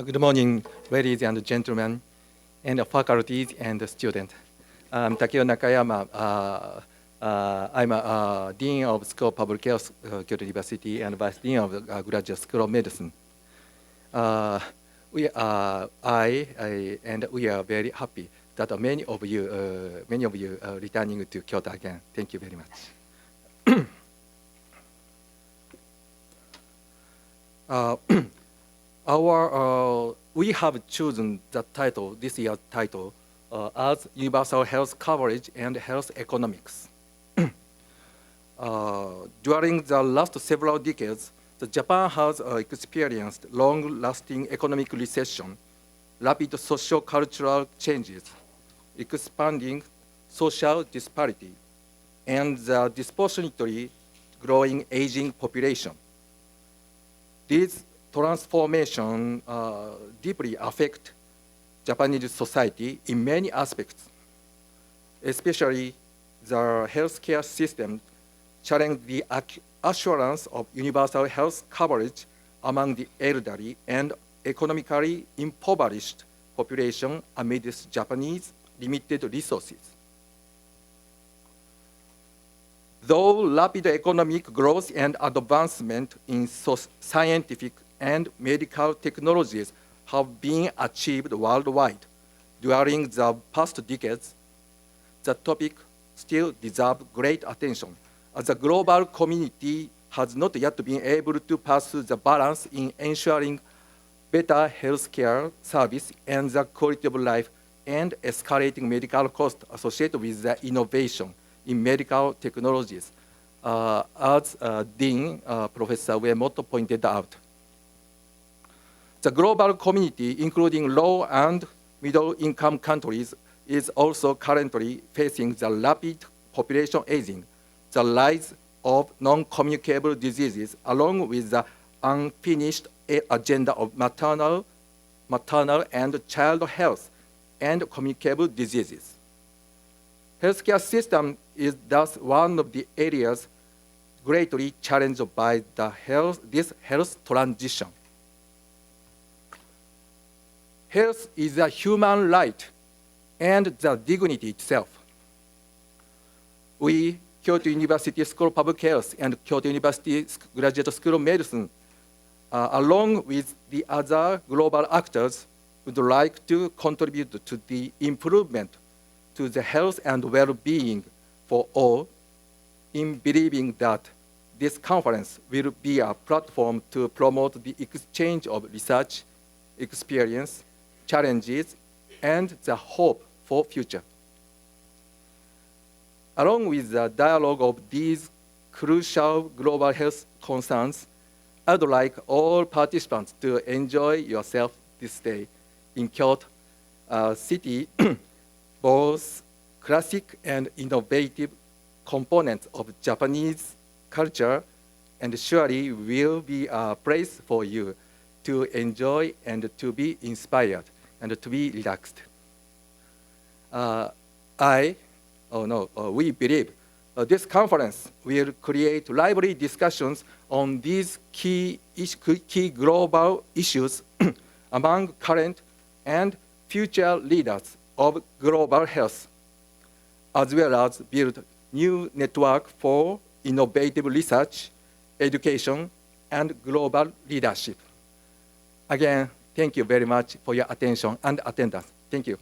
Good morning, ladies and gentlemen, and faculties and students. I'm Takeo Nakayama. I'm a Dean of School of Public Health, Kyoto University, and Vice Dean of the Graduate School of Medicine. We are very happy that many of you are returning to Kyoto again. Thank you very much. We have chosen the title, this year's title, as Universal Health Coverage and Health Economics. During the last several decades, Japan has experienced long-lasting economic recession, rapid socio-cultural changes, expanding social disparity, and the disproportionately growing aging population. These transformations deeply affect Japanese society in many aspects, especially the healthcare system challenge the assurance of universal health coverage among the elderly and economically impoverished population amidst Japanese limited resources. Though rapid economic growth and advancement in scientific and medical technologies have been achieved worldwide during the past decades, the topic still deserves great attention, as the global community has not yet been able to pursue the balance in ensuring better healthcare service and the quality of life and escalating medical costs associated with the innovation in medical technologies, as Dean Professor Uemoto pointed out. The global community, including low and middle-income countries, is also currently facing the rapid population aging, the rise of non-communicable diseases, along with the unfinished agenda of maternal and child health and communicable diseases. Healthcare system is thus one of the areas greatly challenged by this health transition. Health is a human right and the dignity itself. We, Kyoto University School of Public Health and Kyoto University Graduate School of Medicine, along with the other global actors, would like to contribute to the improvement to the health and well-being for all, in believing that this conference will be a platform to promote the exchange of research, experience, challenges, and the hope for future. Along with the dialogue of these crucial global health concerns, I'd like all participants to enjoy yourself this day in Kyoto City. Both classic and innovative components of Japanese culture, and surely will be a place for you to enjoy and to be inspired and to be relaxed. We believe this conference will create lively discussions on these key global issues among current and future leaders of global health, as well as build new network for innovative research, education, and global leadership. Again, thank you very much for your attention and attendance. Thank you.